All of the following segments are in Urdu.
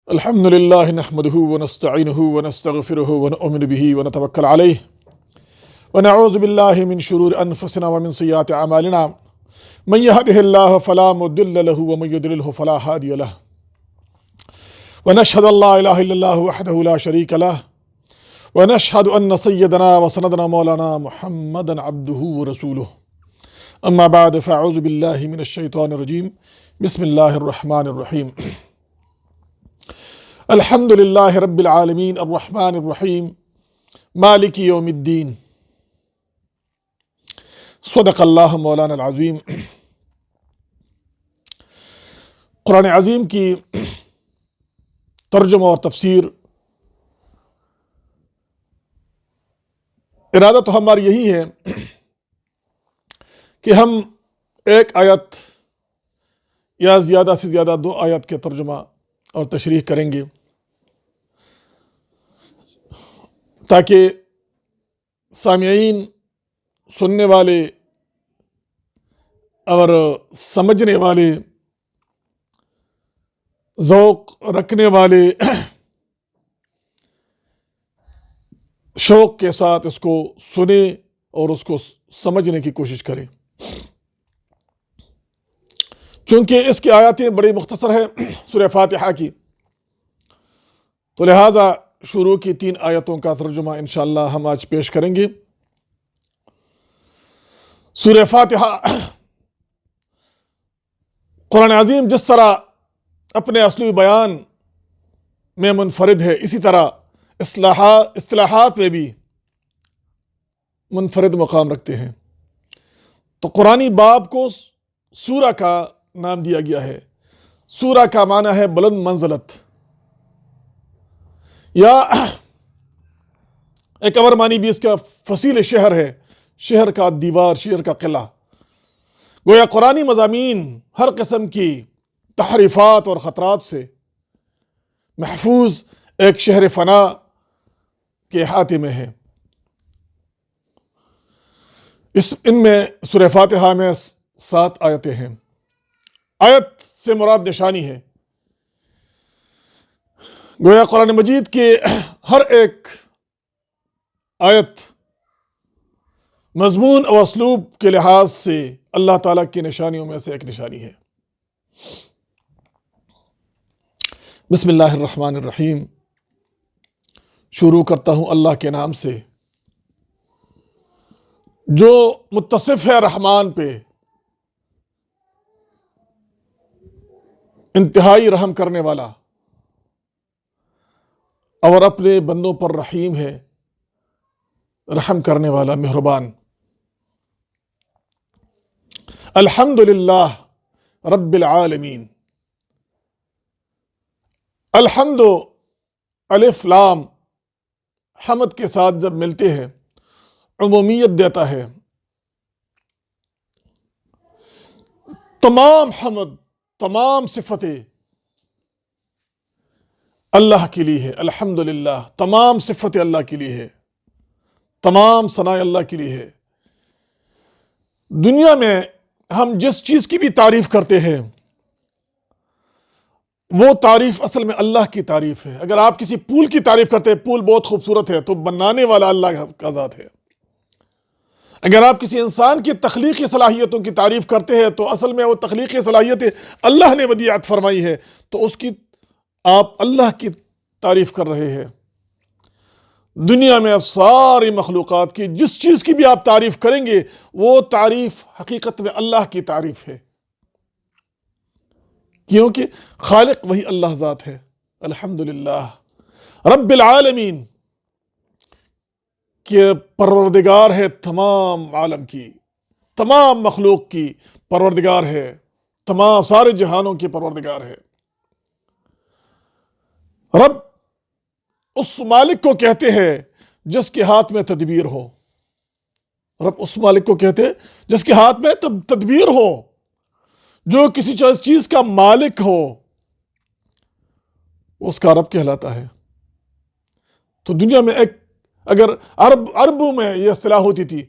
الحمد لله نحمده ونستعينه ونستغفره ونؤمن به ونتوكل عليه ونعوذ بالله من شرور أنفسنا ومن سيئات أعمالنا من يهده الله فلا مضل له ومن يضلله فلا هادي له ونشهد أن لا إله إلا الله وحده لا شريك له ونشهد أن سيدنا وسندنا مولانا محمدا عبده ورسوله أما بعد فأعوذ بالله من الشيطان الرجيم بسم الله الرحمن الرحيم الحمد لله رب العالمين الرحمن الرحيم مالك يوم الدين صدق اللہ مولانا العظیم۔ قرآن عظیم کی ترجمہ اور تفسیر ارادہ تو ہماری یہی ہے کہ ہم ایک آیت یا زیادہ سے زیادہ 2 آیت کے ترجمہ اور تشریح کریں گے تاکہ سامعین، سننے والے اور سمجھنے والے، ذوق رکھنے والے شوق کے ساتھ اس کو سنیں اور اس کو سمجھنے کی کوشش کریں۔ چونکہ اس کی آیاتیں بڑی مختصر ہے سورہ فاتحہ کی، تو لہٰذا شروع کی 3 آیتوں کا ترجمہ انشاءاللہ ہم آج پیش کریں گے۔ سورہ فاتحہ قرآن عظیم جس طرح اپنے اصلی بیان میں منفرد ہے، اسی طرح اصطلاحات میں بھی منفرد مقام رکھتے ہیں۔ تو قرآنی باب کو سورہ کا نام دیا گیا ہے۔ سورہ کا معنی ہے بلند منزلت، یا ایک اور معنی بھی اس کا فصیل شہر ہے، شہر کا دیوار، شہر کا قلعہ۔ گویا قرآنی مضامین ہر قسم کی تحریفات اور خطرات سے محفوظ ایک شہر فنا کے احاطے میں ہے۔ ان میں سورہ فاتحہ میں 7 آیتیں ہیں۔ آیت سے مراد نشانی ہے۔ گویا قرآن مجید کے ہر ایک آیت مضمون و اسلوب کے لحاظ سے اللہ تعالیٰ کی نشانیوں میں سے ایک نشانی ہے۔ بسم اللہ الرحمن الرحیم۔ شروع کرتا ہوں اللہ کے نام سے جو متصف ہے رحمان پہ، انتہائی رحم کرنے والا، اور اپنے بندوں پر رحیم ہے، رحم کرنے والا، مہربان۔ الحمد للہ رب العالمین۔ الحمد الف لام حمد کے ساتھ جب ملتے ہیں عمومیت دیتا ہے۔ تمام حمد، تمام صفتیں اللہ کے لیے ہے۔ الحمدللہ، تمام صفتیں اللہ کے لیے ہے، تمام ثناء اللہ کے لیے ہے۔ دنیا میں ہم جس چیز کی بھی تعریف کرتے ہیں وہ تعریف اصل میں اللہ کی تعریف ہے۔ اگر آپ کسی پول کی تعریف کرتے ہیں، پول بہت خوبصورت ہے، تو بنانے والا اللہ کا ذات ہے۔ اگر آپ کسی انسان کی تخلیقی صلاحیتوں کی تعریف کرتے ہیں تو اصل میں وہ تخلیقی صلاحیتیں اللہ نے ودیعت فرمائی ہے، تو اس کی آپ اللہ کی تعریف کر رہے ہیں۔ دنیا میں ساری مخلوقات کی جس چیز کی بھی آپ تعریف کریں گے وہ تعریف حقیقت میں اللہ کی تعریف ہے، کیونکہ خالق وہی اللہ ذات ہے۔ الحمدللہ رب العالمین، کہ پروردگار ہے تمام عالم کی، تمام مخلوق کی پروردگار ہے، تمام سارے جہانوں کی پروردگار ہے۔ رب اس مالک کو کہتے ہیں جس کے ہاتھ میں تدبیر ہو۔ رب اس مالک کو کہتے ہیں جس کے ہاتھ میں تدبیر ہو، جو کسی چیز کا مالک ہو اس کا رب کہلاتا ہے۔ تو دنیا میں اگر عربوں میں یہ اصطلاح ہوتی تھی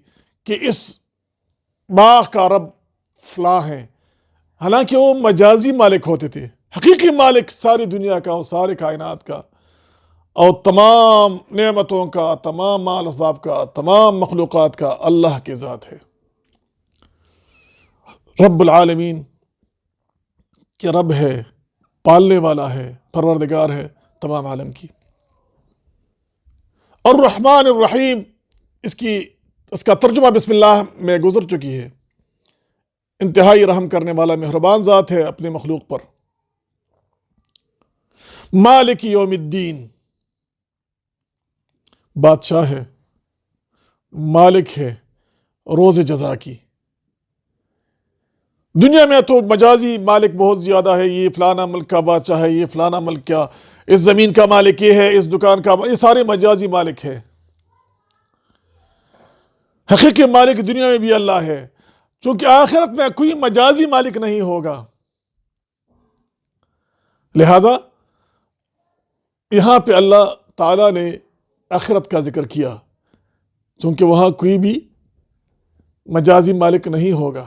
کہ اس باغ کا رب فلاں ہے، حالانکہ وہ مجازی مالک ہوتے تھے، حقیقی مالک ساری دنیا کا اور سارے کائنات کا اور تمام نعمتوں کا، تمام مال اسباب کا، تمام مخلوقات کا اللہ کی ذات ہے، رب العالمین کہ رب ہے، پالنے والا ہے، پروردگار ہے تمام عالم کی۔ اور الرحمن الرحیم اس کا ترجمہ بسم اللہ میں گزر چکی ہے، انتہائی رحم کرنے والا مہربان ذات ہے اپنے مخلوق پر۔ مالک یوم الدین، بادشاہ ہے، مالک ہے روز جزا کی۔ دنیا میں تو مجازی مالک بہت زیادہ ہے، یہ فلانا ملک کا بادشاہ ہے، یہ فلانا ملک کا، اس زمین کا مالک یہ ہے، اس دکان کا، یہ سارے مجازی مالک ہے۔ حقیقی مالک دنیا میں بھی اللہ ہے، چونکہ آخرت میں کوئی مجازی مالک نہیں ہوگا، لہذا یہاں پہ اللہ تعالیٰ نے آخرت کا ذکر کیا، چونکہ وہاں کوئی بھی مجازی مالک نہیں ہوگا،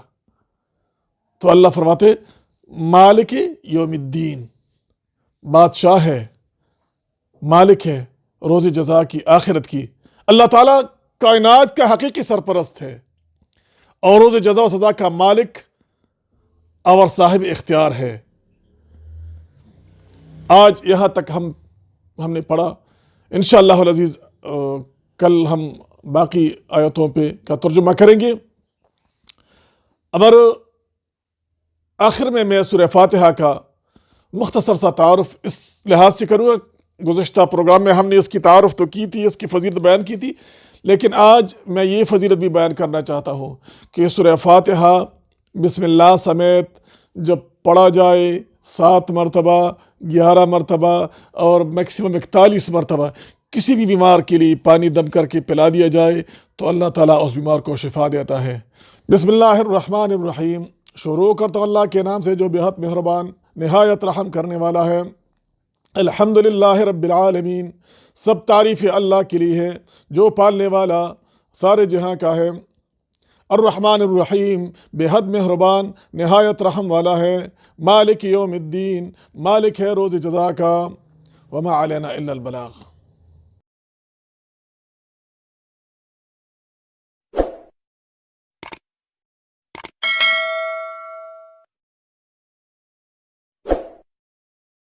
تو اللہ فرماتے مالک یوم الدین، بادشاہ ہے، مالک ہے روز جزا کی، آخرت کی۔ اللہ تعالیٰ کائنات کا حقیقی سرپرست ہے اور روز جزا و سزا کا مالک اور صاحب اختیار ہے۔ آج یہاں تک ہم نے پڑھا، انشاءاللہ العزیز کل ہم باقی آیتوں پہ کا ترجمہ کریں گے۔ اور آخر میں سورہ فاتحہ کا مختصر سا تعارف اس لحاظ سے کروں گا، گزشتہ پروگرام میں ہم نے اس کی تعارف تو کی تھی، اس کی فضیلت بیان کی تھی، لیکن آج میں یہ فضیلت بھی بیان کرنا چاہتا ہوں کہ سورہ فاتحہ بسم اللہ سمیت جب پڑھا جائے 7 مرتبہ، 11 مرتبہ اور میکسیمم 41 مرتبہ کسی بھی بیمار کے لیے پانی دم کر کے پلا دیا جائے تو اللہ تعالیٰ اس بیمار کو شفا دیتا ہے۔ بسم اللہ الرحمن الرحیم، شروع کرتا ہوں اللہ کے نام سے جو بہت مہربان نہایت رحم کرنے والا ہے۔ الحمدللہ رب العالمین، سب تعریف اللہ کے لیے ہے جو پالنے والا سارے جہاں کا ہے۔ الرحمن الرحیم، بے حد مہربان نہایت رحم والا ہے۔ مالک یوم الدین، مالک ہے روز جزا کا۔ وما علینا الا البلاغ۔